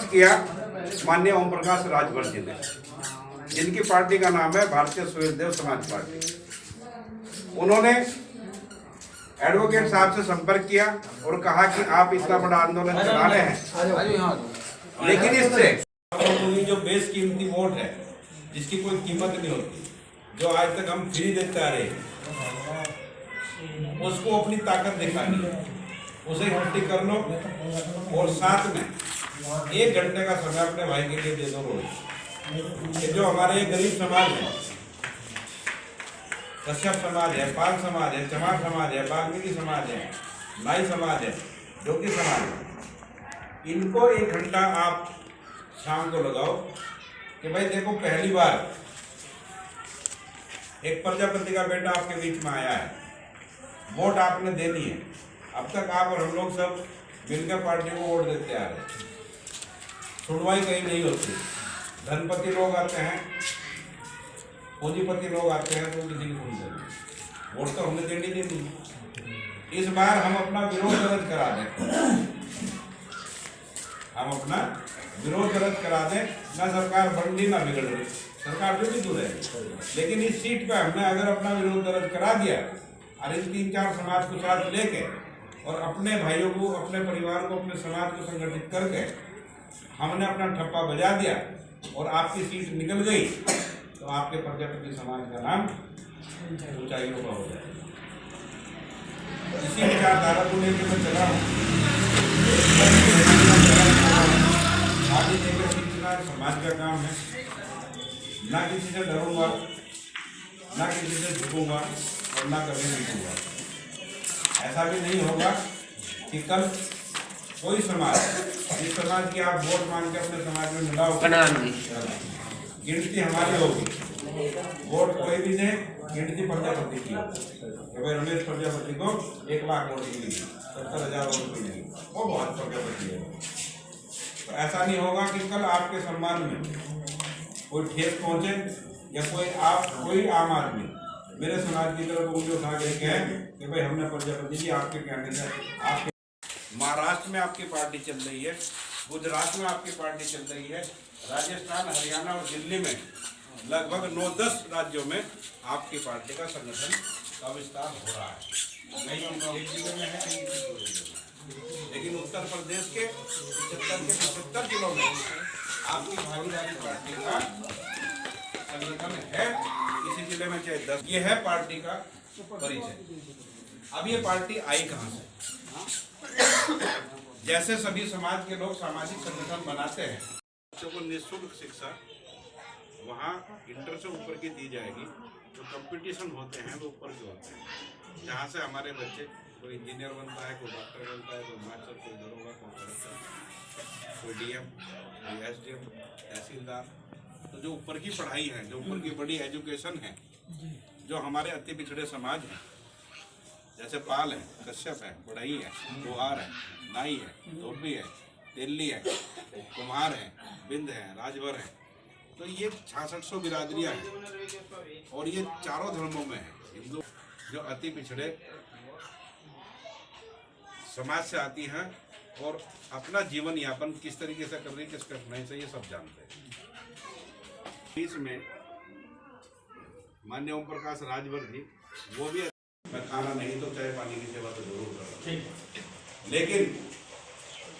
किया माननीय ओम प्रकाश राजभर जी ने, जिनकी पार्टी का नाम है भारतीय स्वदेव समाज पार्टी। उन्होंने एडवोकेट साहब से संपर्क किया और कहा कि आप इतना बड़ा आंदोलन चला रहे हैं, लेकिन इससे जो बेशकीमती वोट है, जिसकी कोई कीमत नहीं होती, जो आज तक हम फ्री देते आ रहे हैं, उसको अपनी ताकत दिखानी है, उसे इकट्ठी कर लो और साथ में 1 घंटे का समय अपने भाई के लिए दे दो रोज। ये जो हमारे गरीब समाज है, कश्यप समाज है, पाल समाज है, चमार समाज है, वाल्मीकि समाज है, नाई समाज है, जोगी समाज है, इनको 1 घंटा आप शाम को लगाओ कि भाई देखो, पहली बार एक प्रजापति का बेटा आपके बीच में आया है, वोट आपने देनी है। अब तक आप और हम लोग सब मिलकर पार्टी को वोट देते आ रहे हैं, सुनवाई कहीं नहीं होती। धनपति लोग आते हैं, पूंजीपति लोग आते हैं, तो किसी की सुनते नहीं, वोट तो हमने देनी नहीं। इस बार हम अपना विरोध दर्ज करा दें, हम अपना विरोध दर्ज करा दें, ना सरकार बढ़नी ना बिगड़ रही, सरकार जो भी दूर है, लेकिन इस सीट पे हमने अगर अपना विरोध दर्ज करा दिया और इन 3-4 समाज को साथ लेके और अपने भाइयों को, अपने परिवार को, अपने समाज को संगठित करके हमने अपना ठप्पा बजा दिया और आपकी सीट निकल गई, तो आपके प्रजापति समाज का नाम ऊंचाइयों का हो जाएगा। इसी विचारधारा को लेकर मैं चला हूँ। आगे देकर सीखना समाज का काम है, ना किसी से डरूंगा, ना किसी से झुकूंगा और ना कभी झुकूंगा। ऐसा भी नहीं होगा कि कल कोई समाज, जिस समाज की आप वोट मांग के अपने समाज में मिलाओ, गिनती हमारी होगी, वोट कोई भी दे, गिनती प्रजापति की होगी। भाई रमेश प्रजापति को 1 लाख वोट मिली, 70,000 वोट मिली, वो बहुत प्रजापति है। तो ऐसा नहीं होगा कि कल आपके सम्मान में कोई ठेस पहुंचे या कोई आम आदमी मेरे समाज की तरफ उंगली उठा के कहे कि भाई हमने प्रजापति जी आपके कैंडिडेट, आपके महाराष्ट्र में आपकी पार्टी चल रही है, गुजरात में आपकी पार्टी चल रही है, राजस्थान, हरियाणा और दिल्ली में लगभग 9-10 राज्यों में आपकी पार्टी का संगठन का विस्तार हो रहा है। नहीं एक जिले में है, कहीं दूसरे जिले में, लेकिन उत्तर प्रदेश के 75 जिलों में आपकी भागीदारी पार्टी का संगठन है। किसी जिले में चाहे 10, ये है पार्टी का परिचय। अब ये पार्टी आई कहाँ से? जैसे सभी समाज के लोग सामाजिक संगठन बनाते हैं, बच्चों को निःशुल्क शिक्षा वहाँ इंटर से ऊपर की दी जाएगी। जो कंपटीशन होते हैं वो ऊपर के होते हैं, जहाँ से हमारे बच्चे कोई इंजीनियर बनता है, कोई डॉक्टर बनता है, कोई मास्टर, कोई दरोगा, कोई कलेक्टर, कोई डीएम, कोई एसडीएम, तहसीलदार। तो जो ऊपर की पढ़ाई है, जो ऊपर की बड़ी एजुकेशन है, जो हमारे अति पिछड़े समाज हैं, जैसे पाल है, कश्यप है, बढ़ई है, लोहार है, नाई है, धोबी है, तेली है, कुम्हार है, बिंद है, राजभर है, तो ये 6600 बिरादरियाँ हैं और ये चारों धर्मों में है। हिंदू जो अति पिछड़े समाज से आती हैं और अपना जीवन यापन किस तरीके से कर रही है, किस कठिनाई से, ये सब जानते हैं। इसमें माननीय ओम प्रकाश राजभर जी, वो भी खाना नहीं तो चाय पानी की सेवा तो जरूर करूँ, लेकिन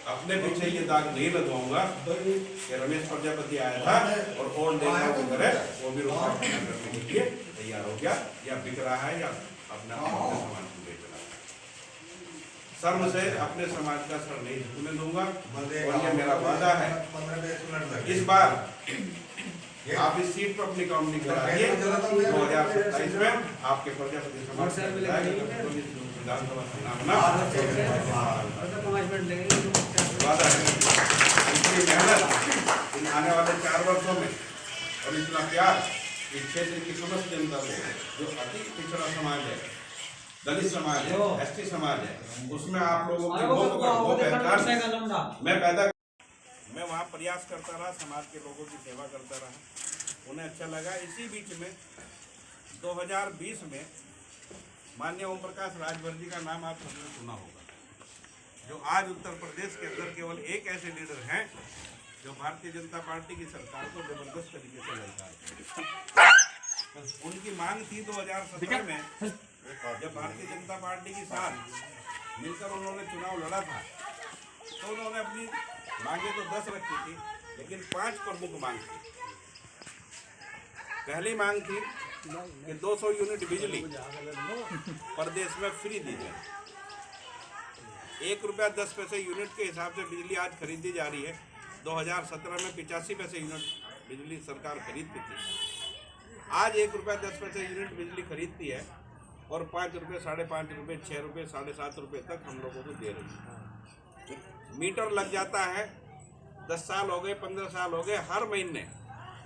अपने पीछे ये दाग नहीं लगवाऊंगा कि रमेश प्रजापति आया था और ओल्ड एज की तरह वो भी रुपया करने के लिए तैयार हो गया, या बिक रहा है या अपने समाज को बेच रहा है। शर्म से अपने समाज का सर नहीं झुकने दूंगा और ये मेरा वादा है। इस बार आप इस सीट पर अपनी काउंटिंग कराइए, 2027 में आपके प्रजापति समाज विधानसभा वादा है। इतनी मेहनत इन आने वाले 4 वर्षों में और इतना प्यार इस क्षेत्र की समस्त जनता को, जो अति पिछड़ा समाज है, दलित समाज है, एसटी समाज है, उसमें आप लोगों की मैं वहाँ प्रयास करता रहा, समाज के लोगों की सेवा करता रहा, उन्हें अच्छा लगा। इसी बीच में 2020 में माननीय ओम प्रकाश राजभर जी का नाम आप सबने सुना होगा, जो आज उत्तर प्रदेश के अंदर केवल एक ऐसे लीडर हैं जो भारतीय जनता पार्टी की सरकार को जबरदस्त तरीके से ललकारते हैं। उनकी मांग थी 2017 में, जब भारतीय जनता पार्टी के साथ मिलकर उन्होंने चुनाव लड़ा था, तो उन्होंने अपनी मांगे तो 10 रखी थी, लेकिन 5 प्रमुख मांग थी। पहली मांग थी कि 200 यूनिट बिजली प्रदेश में फ्री दी जाए। 1 रुपया 10 पैसे यूनिट के हिसाब से बिजली आज खरीदी जा रही है। 2017 में 85 पैसे यूनिट बिजली सरकार खरीदती थी। आज 1 रुपया 10 पैसे यूनिट बिजली खरीदती है और 5 रुपये, 5.5 रुपये, 6 रुपये, 7.5 रुपये तक हम लोगों को दे रही है। मीटर लग जाता है, 10 साल हो गए, 15 साल हो गए, हर महीने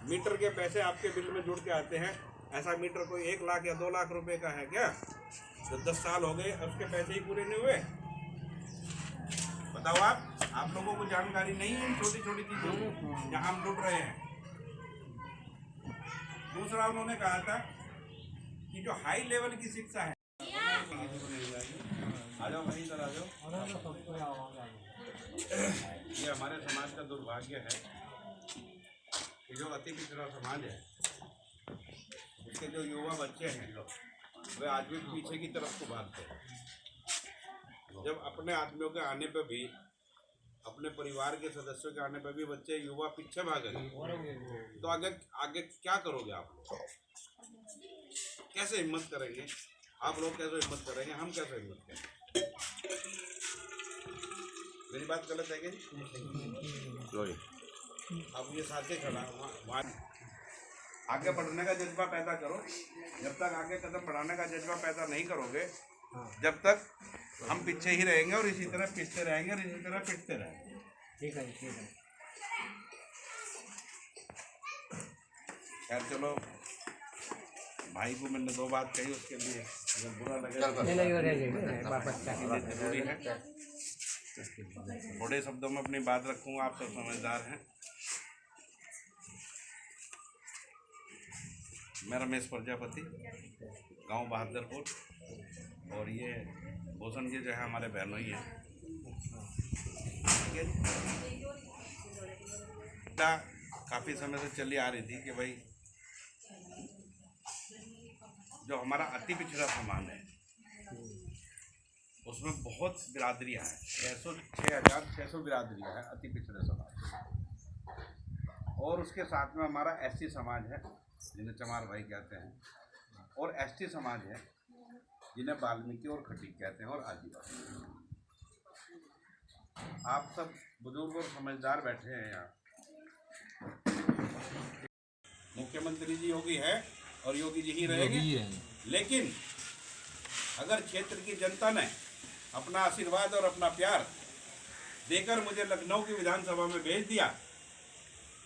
मीटर के पैसे आपके बिल में जुड़ के आते हैं। ऐसा मीटर कोई 1 लाख या 2 लाख रुपए का है क्या? तो 10 साल हो गए, उसके पैसे ही पूरे नहीं हुए। बताओ आप लोगों को जानकारी नहीं है छोटी छोटी चीजों की जहाँ हम लुट रहे हैं। दूसरा उन्होंने कहा था कि जो हाई लेवल की शिक्षा है, आ जाओ भाई, इधर आ जाओ। ये हमारे समाज का दुर्भाग्य है कि जो अति पिछड़ा समाज है, उसके जो युवा बच्चे हैं वे आज भी पीछे की तरफ को भागते हैं। जब अपने आदमियों के आने पर भी, अपने परिवार के सदस्यों के आने पर भी बच्चे युवा पीछे भागेंगे, तो आगे क्या करोगे आप लोग? कैसे हिम्मत करेंगे आप लोग? कैसे हिम्मत करेंगे हम? कैसे हिम्मत करेंगे? मेरी बात गलत है क्या? अब ये साथ खड़ा वहाँ आगे बढ़ने का जज्बा पैदा करो। जब तक आगे कदम बढ़ाने का जज्बा पैदा नहीं करोगे, जब तक हम पीछे ही रहेंगे और इसी तरह पिटते रहेंगे और इसी तरह पिटते रहेंगे। ठीक है, ठीक है। खैर चलो, भाई को मैंने 2 बात कही, उसके लिए अगर बुरा लगे जरूरी है। थोड़े शब्दों में अपनी बात रखूंगा, आप सब समझदार हैं। मैं रमेश प्रजापति, गांव बहादुरपुर, और ये भूषण जी जो है हमारे बहनोई हैं। काफ़ी समय से चली आ रही थी कि भाई जो हमारा अति पिछड़ा समाज है उसमें बहुत बिरादरियाँ हैं, 6,600 बिरादरियाँ हैं अति पिछड़े समाज। और उसके साथ में हमारा SC समाज है जिन्हें चमार भाई कहते हैं, और ST समाज है जिन्हें वाल्मीकि और खटीक कहते हैं, और आदिवासी। आप सब बुजुर्ग और समझदार बैठे हैं यहाँ। मुख्यमंत्री जी योगी है और योगी जी ही रहेंगे, लेकिन अगर क्षेत्र की जनता ने अपना आशीर्वाद और अपना प्यार देकर मुझे लखनऊ की विधानसभा में भेज दिया,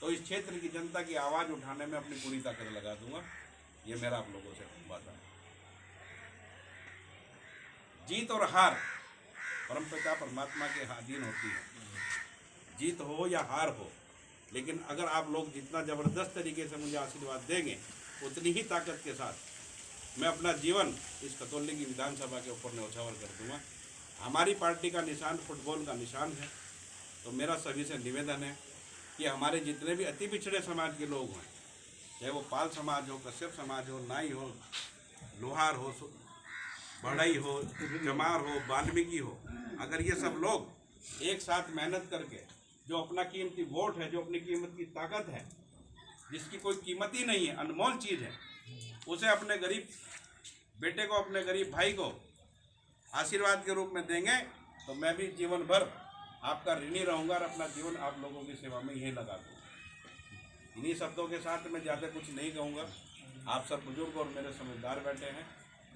तो इस क्षेत्र की जनता की आवाज़ उठाने में अपनी पूरी ताकत लगा दूंगा। ये मेरा आप लोगों से वादा है। जीत और हार परमपिता परमात्मा के अधीन होती है। जीत हो या हार हो, लेकिन अगर आप लोग जितना ज़बरदस्त तरीके से मुझे आशीर्वाद देंगे, उतनी ही ताकत के साथ मैं अपना जीवन इस खतौली की विधानसभा के ऊपर न्यौछावर कर दूंगा। हमारी पार्टी का निशान फुटबॉल का निशान है। तो मेरा सभी से निवेदन है कि हमारे जितने भी अति पिछड़े समाज के लोग हैं, चाहे वो पाल समाज हो, कश्यप समाज हो, नाई हो, लोहार हो, बढ़ई हो, चमार हो, वाल्मीकि हो, अगर ये सब लोग एक साथ मेहनत करके जो अपना कीमती वोट है, जो अपनी कीमत की ताकत है, जिसकी कोई कीमत ही नहीं है, अनमोल चीज़ है, उसे अपने गरीब बेटे को, अपने गरीब भाई को आशीर्वाद के रूप में देंगे, तो मैं भी जीवन भर आपका ऋणी रहूँगा और अपना जीवन आप लोगों की सेवा में यही लगा दूँगा। इन्हीं शब्दों के साथ मैं ज़्यादा कुछ नहीं कहूँगा। आप सब बुजुर्ग और मेरे समझदार बैठे हैं।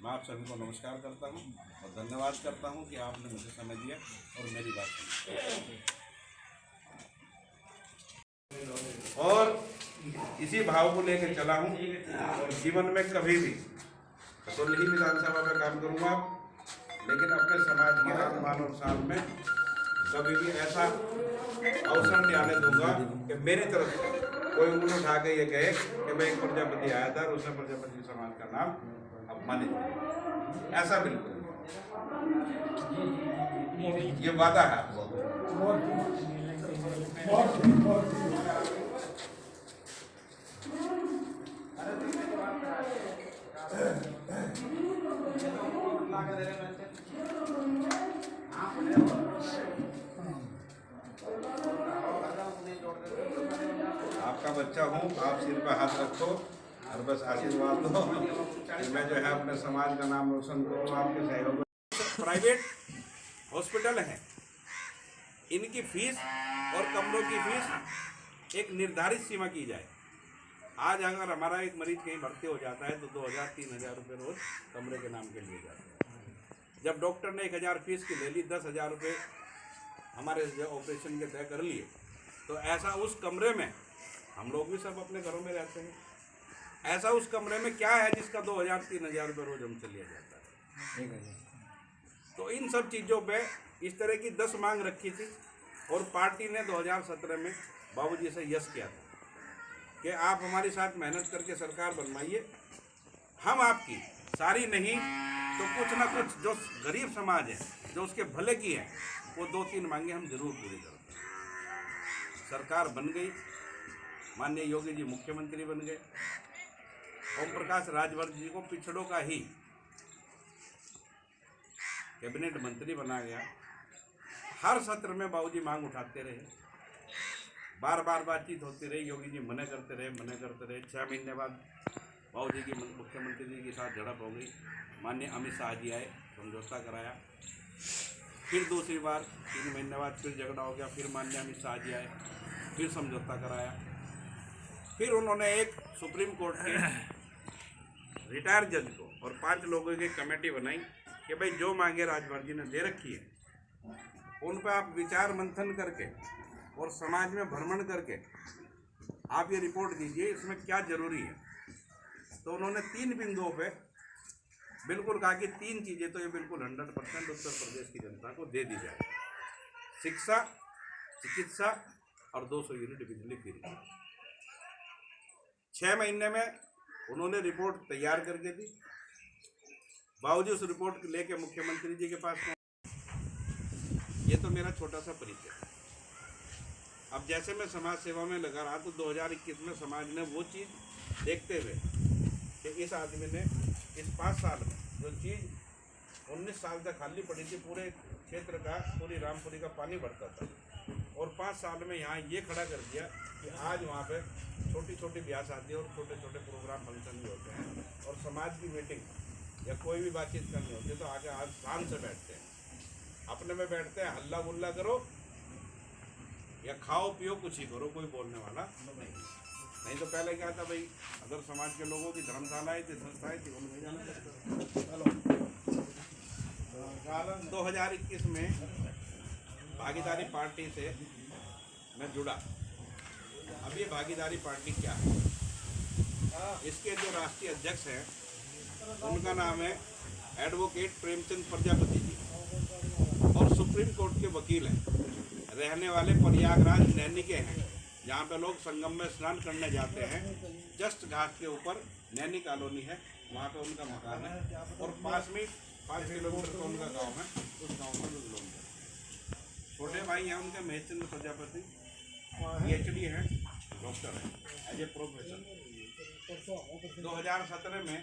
मैं आप सभी को नमस्कार करता हूँ और धन्यवाद करता हूँ कि आपने मुझे समय दिया और मेरी बात सुनी। और इसी भाव को लेकर चला हूँ और जीवन में कभी भी खतौली विधानसभा में काम करूँगा, लेकिन अपने समाज के आन बान और शान में कभी भी ऐसा अवसर नहीं आने दूंगा कि मेरी तरफ से कोई उंगली उठा के ये कहे कि मैं एक प्रजापति आया था और उसने प्रजापति समाज का नाम अपमानित। ऐसा बिल्कुल, ये वादा है। बच्चा हूँ, आप सिर पे हाथ रखो और बस आशीर्वाद दो। मैं जो है अपने समाज का नाम रोशन करूँ आपके सहयोग। प्राइवेट हॉस्पिटल हैं, इनकी फीस और कमरों की फीस एक निर्धारित सीमा की जाए। आज अगर हमारा एक मरीज कहीं भर्ती हो जाता है तो 2000-3000 रुपये रोज कमरे के नाम के लिए जाते हैं। जब डॉक्टर ने 1000 फीस की ले ली, 10,000 रुपये हमारे जो ऑपरेशन के तय कर लिए, तो ऐसा उस कमरे में हम लोग भी सब अपने घरों में रहते हैं, ऐसा उस कमरे में क्या है जिसका 2000-3000 रुपये रोज हमसे लिया जाता है। तो इन सब चीज़ों पे इस तरह की 10 मांग रखी थी और पार्टी ने 2017 में बाबूजी से यस किया था कि आप हमारे साथ मेहनत करके सरकार बनवाइए, हम आपकी सारी नहीं तो कुछ ना कुछ जो गरीब समाज है, जो उसके भले की है, वो 2-3 मांगे हम जरूर पूरी करते हैं। सरकार बन गई, माननीय योगी जी मुख्यमंत्री बन गए, ओम प्रकाश राजभर जी को पिछड़ों का ही कैबिनेट मंत्री बना गया। हर सत्र में बाबूजी मांग उठाते रहे, बार बार बातचीत होती रही, योगी जी मना करते रहे। 6 महीने बाद बाबूजी की मुख्यमंत्री जी के साथ झड़प हो गई, माननीय अमित शाह जी आए, समझौता कराया। फिर दूसरी बार 3 महीने बाद फिर झगड़ा हो गया, फिर माननीय अमित शाह जी आए, फिर समझौता कराया। फिर उन्होंने एक सुप्रीम कोर्ट के रिटायर्ड जज को और 5 लोगों की कमेटी बनाई कि भाई जो मांगे राजभर जी ने दे रखी है, उन पर आप विचार मंथन करके और समाज में भ्रमण करके आप ये रिपोर्ट दीजिए, इसमें क्या जरूरी है। तो उन्होंने 3 बिंदुओं पे बिल्कुल कहा कि 3 चीज़ें तो ये बिल्कुल 100% उत्तर प्रदेश की जनता को दे दी जाए: शिक्षा, चिकित्सा और 200 यूनिट बिजली फ्री। 6 महीने में उन्होंने रिपोर्ट तैयार करके दी। बावजूद उस रिपोर्ट लेके मुख्यमंत्री जी के पास ये तो मेरा छोटा सा परिचय है। अब जैसे मैं समाज सेवा में लगा रहा तो 2021 में समाज ने वो चीज़ देखते हुए कि इस आदमी ने इस 5 साल में जो चीज़ 19 साल तक खाली पड़ी थी, पूरे क्षेत्र का, पूरी रामपुरी का पानी भरता था, और 5 साल में यहाँ ये खड़ा कर दिया कि आज वहाँ पे छोटी छोटी ब्याह शादी और छोटे छोटे प्रोग्राम फंक्शन भी होते हैं, और समाज की मीटिंग या कोई भी बातचीत करनी होती है तो आके आज शान से बैठते हैं, अपने में बैठते हैं, हल्ला गुल्ला करो या खाओ पियो कुछ ही करो, कोई बोलने वाला नहीं। तो पहले क्या था भाई, अगर समाज के लोगों की धर्मशालाएँ थी, संस्थाएँ थी, उनमें जाना पड़ता। 2021 में भागीदारी पार्टी से मैं जुड़ा। अब ये भागीदारी पार्टी क्या है? इसके जो राष्ट्रीय अध्यक्ष हैं उनका नाम है एडवोकेट प्रेमचंद प्रजापति जी, और सुप्रीम कोर्ट के वकील हैं, रहने वाले प्रयागराज नैनी के हैं, जहाँ पे लोग संगम में स्नान करने जाते हैं। जस्ट घाट के ऊपर नैनी कॉलोनी है, वहाँ पे उनका मकान है, और पास में 5 किलोमीटर का उनका गांव है, उस गांव में लोग हैं। छोटे भाई हैं उनके महेशचंद्र प्रजापति, PhD हैं, डॉक्टर हैं, एज ए प्रोफेसर। 2017 में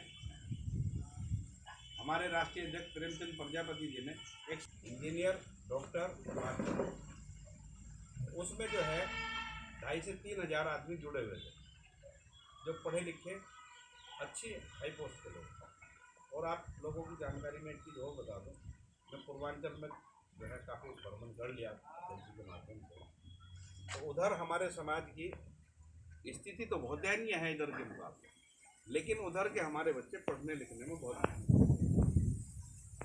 हमारे राष्ट्रीय अध्यक्ष प्रेमचंद प्रजापति जी ने एक इंजीनियर, डॉक्टर, उसमें जो है 2,500 से 3,000 आदमी जुड़े हुए थे, जो पढ़े लिखे अच्छी हाई पोस्ट के लोग। और आप लोगों की जानकारी में एक चीज़ और बता दूँ, मैं पूर्वांचल में जो है काफ़ी भ्रमण कर लिया जैसे के माध्यम से, तो उधर हमारे समाज की स्थिति तो बहुत दयनीय है इधर के मुकाबले, लेकिन उधर के हमारे बच्चे पढ़ने लिखने में बहुत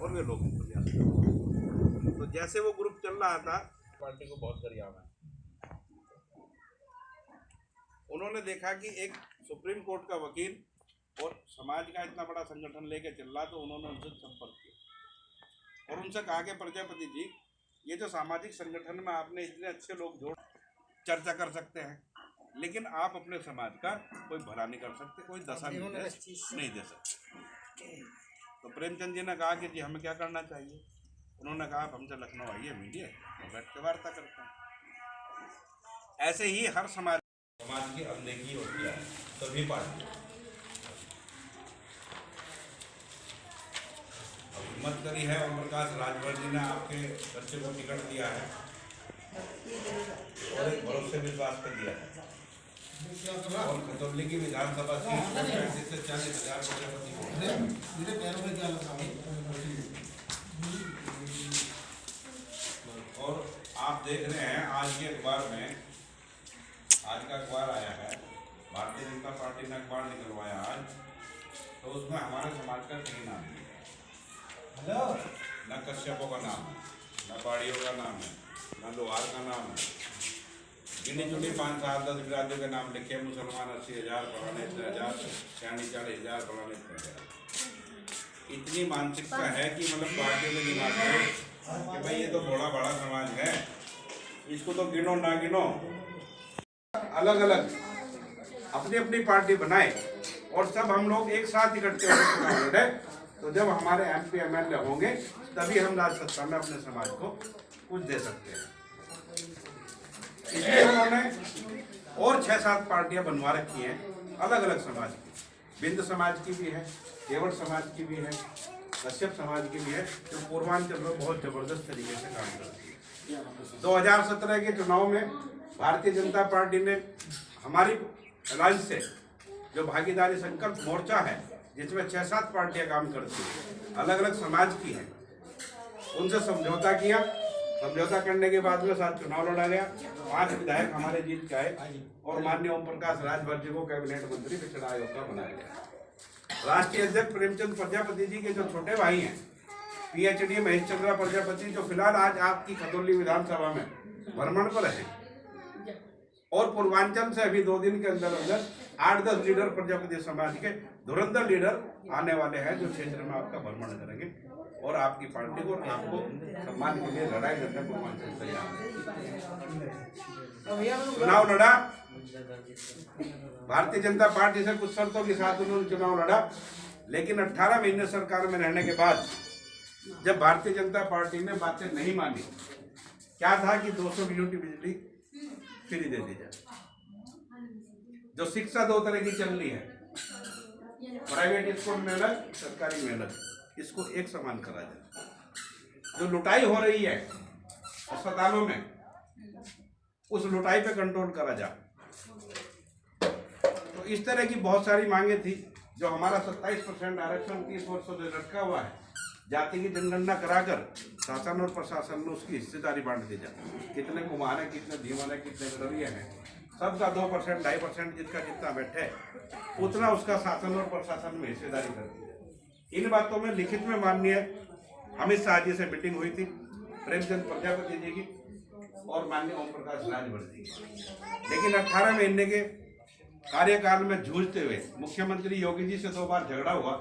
और वे लोग प्रयास कर रहे हैं। तो जैसे वो ग्रुप चल रहा था, पार्टी को बहुत गरियावा है। उन्होंने देखा कि एक सुप्रीम कोर्ट का वकील और समाज का इतना बड़ा संगठन लेके चल रहा, तो उन्होंने उनसे संपर्क किया और उनसे कहा कि प्रजापति जी, ये जो सामाजिक संगठन में आपने इतने अच्छे लोग जोड़ चर्चा कर सकते हैं, लेकिन आप अपने समाज का कोई भला नहीं कर सकते, कोई दशा नहीं दे सकते। तो प्रेमचंद जी ने कहा कि जी हमें क्या करना चाहिए? उन्होंने कहा आप हमसे लखनऊ आइए, मिलिए, तो बैठ के वार्ता करते हैं। ऐसे ही हर समाज की अनदेखी होती है सभी पार्टी। हिम्मत करी है ओम प्रकाश राजभर जी ने, आपके बच्चे को टिकट दिया है और एक भरोसे विश्वास पे दिया है। और खतौली की विधानसभा सीट पर 35 से 40,000 प्रजापति को। और आप देख रहे हैं आज के अखबार में, आज का अखबार आया है, भारतीय जनता पार्टी ने अखबार निकलवाया आज, तो उसमें हमारे समाज का कहीं नाम नहीं है। न कश्यपों का नाम है, न बाड़ियों का नाम है, न लोहार का नाम है। गिनी चुनी 5 7 10 बिरादरी का नाम लिखे, मुसलमान 80,000, फलाने 1,000, सयानी 40,000, फलाने 1,000। इतनी मानसिकता है कि मतलब पार्टियों के दिमाग में कि भाई ये तो बड़ा बड़ा समाज है, इसको तो गिनो ना गिनो, अलग अलग अपनी अपनी पार्टी बनाए और सब हम लोग एक साथ इकट्ठे होकर चुनाव लड़े। तो जब हमारे MP MLA होंगे तभी हम राज सत्ता में अपने समाज को कुछ दे सकते हैं। इसलिए उन्होंने और 6-7 पार्टियां बनवा रखी हैं अलग अलग समाज की। बिंद समाज की भी है, केवट समाज की भी है, कश्यप समाज की भी है, जो पूर्वांचल में बहुत जबरदस्त तरीके से काम करती है। 2017 के चुनाव में भारतीय जनता पार्टी ने हमारी राज्य से जो भागीदारी संकल्प मोर्चा है, जिसमें 6-7 पार्टियां काम करती हैं, अलग अलग समाज की हैं, उनसे समझौता किया। समझौता करने के बाद में साथ चुनाव लड़ा गया। 5 विधायक हमारे जीत के आए और माननीय ओम प्रकाश राजभर जी को कैबिनेट मंत्री पिछड़ा आयोग का बनाया गया। राष्ट्रीय अध्यक्ष प्रेमचंद प्रजापति जी के जो छोटे भाई हैं PhD महेश चंद्रा प्रजापति, जो फिलहाल आज आपकी खतौली विधानसभा में भ्रमण पर है, और पूर्वांचल से अभी 2 दिन के अंदर अंदर 8-10 लीडर प्रजापति समाज के धुरंधर लीडर आने वाले हैं, जो क्षेत्र में आपका भ्रमण करेंगे और आपकी पार्टी को आपको सम्मान के लिए लड़ाई लड़ने पूर्वांचल तैयार है। चुनाव लड़ा भारतीय जनता पार्टी से, कुछ शर्तों के साथ उन्होंने चुनाव लड़ा, लेकिन 18 महीने सरकार में रहने के बाद जब भारतीय जनता पार्टी ने बातें नहीं मानी, क्या था कि 200 यूनिट बिजली फ्री दे दी जाए। जो शिक्षा 2 तरह की चल रही है, प्राइवेट स्कूल में अलग, सरकारी में अलग, इसको एक समान करा जाए। जो लुटाई हो रही है अस्पतालों में, उस लुटाई पे कंट्रोल करा जाए। तो इस तरह की बहुत सारी मांगे थी। जो हमारा 27% आरक्षण 30 वर्षों से लटका हुआ है, जाति की जनगणना कराकर शासन और प्रशासन में उसकी हिस्सेदारी बांट दी जाए। कितने कुम्हार हैं, कितने धीमान हैं, कितने गडरिया हैं, सबका 2% 2.5% जिसका जितना बैठे उतना उसका शासन और प्रशासन में हिस्सेदारी कर दी जाए। इन बातों में लिखित में माननीय अमित शाह जी से मीटिंग हुई थी, प्रेमचंद प्रजापति जी की और माननीय ओम प्रकाश राजभर जी की। लेकिन 18 महीने के कार्यकाल में जूझते हुए मुख्यमंत्री योगी जी से 2 बार झगड़ा हुआ,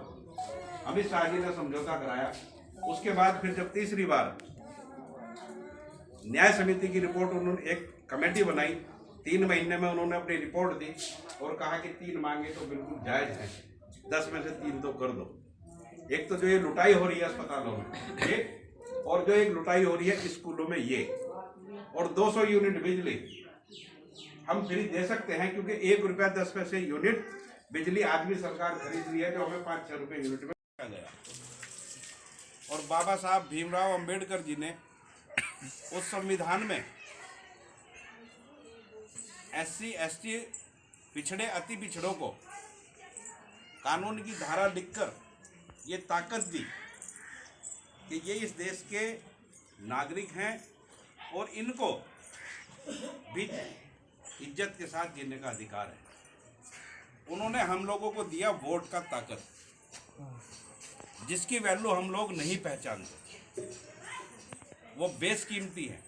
अमित शाह जी ने समझौता कराया। उसके बाद फिर जब तीसरी बार न्याय समिति की रिपोर्ट, उन्होंने एक कमेटी बनाई, 3 महीने में उन्होंने अपनी रिपोर्ट दी और कहा कि 3 मांगे तो बिल्कुल जायज है, 10 में से 3 तो कर दो। एक तो जो ये लुटाई हो रही है अस्पतालों में ये, और जो एक लुटाई हो रही है स्कूलों में ये, और 200 यूनिट बिजली हम फ्री दे सकते हैं, क्योंकि 1 रुपया 10 पैसे यूनिट बिजली आज भी सरकार खरीद रही है, जो हमें 5-6 रुपए यूनिट में गया। और बाबा साहब भीमराव अंबेडकर जी ने उस संविधान में SC ST पिछड़े अति पिछड़ों को कानून की धारा लिखकर ये ताकत दी कि ये इस देश के नागरिक हैं और इनको भी इज्जत के साथ जीने का अधिकार है। उन्होंने हम लोगों को दिया वोट का ताकत, जिसकी वैल्यू हम लोग नहीं पहचानते। वो बेशकीमती है,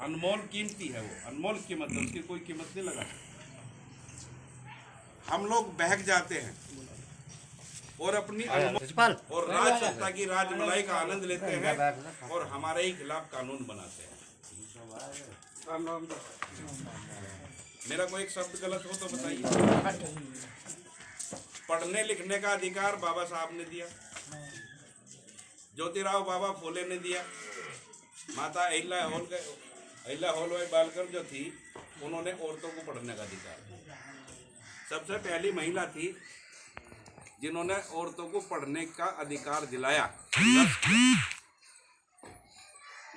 अनमोल कीमती है, वो अनमोल कीमत है, उसकी कोई कीमत नहीं लगा। हम लोग बहक जाते हैं और अपनी और राज सत्ता की राजमलाई का आनंद लेते हैं और हमारे ही खिलाफ कानून बनाते हैं। मेरा कोई एक शब्द गलत हो तो बताइए। पढ़ने लिखने का अधिकार बाबा साहब ने दिया, ज्योतिराव बाबा फूले ने दिया, माता अहिल्या होलवाई बालकर जो थी, उन्होंने औरतों को पढ़ने का अधिकार दिया। सबसे पहली महिला थी जिन्होंने औरतों को पढ़ने का अधिकार दिलाया।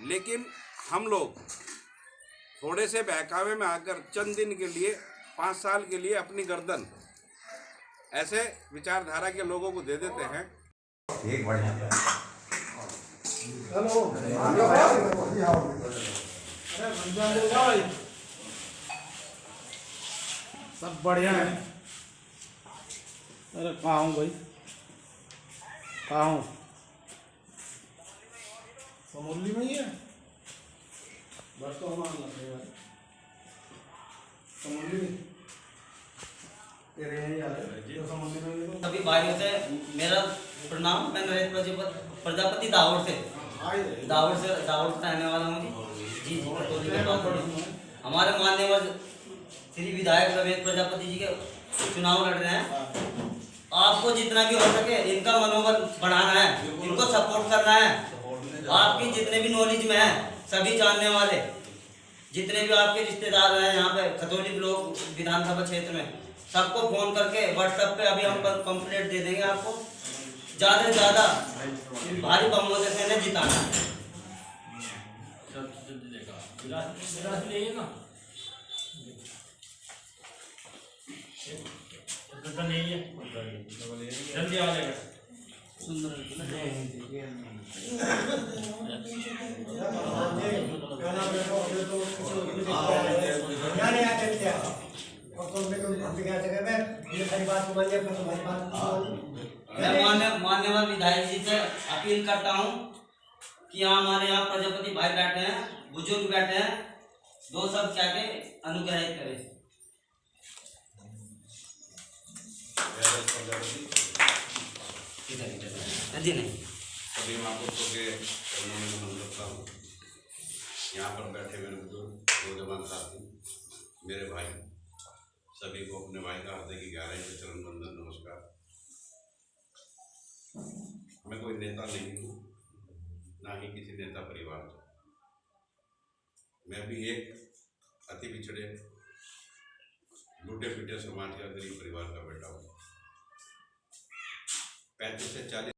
लेकिन हम लोग थोड़े से बहकावे में आकर चंद दिन के लिए 5 साल के लिए अपनी गर्दन ऐसे विचारधारा के लोगों को दे देते हैं। एक बढ़िया सब बढ़िया है। अरे कहाँ हूँ भाई, कहाँ हूँ? समोली में ही है। बस तो हमारा लग रहा है समोली में। तेरे यहीं आ रहे हो समोली में। सभी भाइयों से मेरा प्रणाम। मैं नरेश प्रजापति दाहोद से रहने वाला हूँ जी। कटोरी के पास हमारे माननीय श्री विधायक रमेश प्रजापति जी के चुनाव लड़ रहे हैं। आपको जितना भी हो सके इनका मनोबल बढ़ाना है, इनको सपोर्ट करना है। आपकी जितने भी नॉलेज में है, सभी जानने वाले जितने भी आपके रिश्तेदार हैं यहाँ पे खतौली ब्लॉक विधानसभा क्षेत्र में, सबको फोन करके व्हाट्सएप पे अभी हम कंप्लेंट दे देंगे। आपको ज़्यादा से ज़्यादा भारी बहुमत से इन्हें जिताना है। मैं मान्यवर विधायक जी से अपील करता हूँ कि यहाँ हमारे यहाँ प्रजापति भाई बैठे हैं, बुजुर्ग बैठे हैं, 2 शब्द क्या के अनुग्रहित करें। जी नहीं सभी महापुरुषों के चरणों में नमन करता हूँ। यहाँ पर बैठे मेरे बुजुर्ग, नौजवान साथी, मेरे भाई, सभी को अपने भाई का हृदय की गहराई से चरण वंदन नमस्कार। मैं कोई नेता नहीं हूँ, ना ही किसी नेता परिवार से। मैं भी एक अति पिछड़े लूटे पीटे समाज का गरीब परिवार का बेटा हूँ। 35 से 40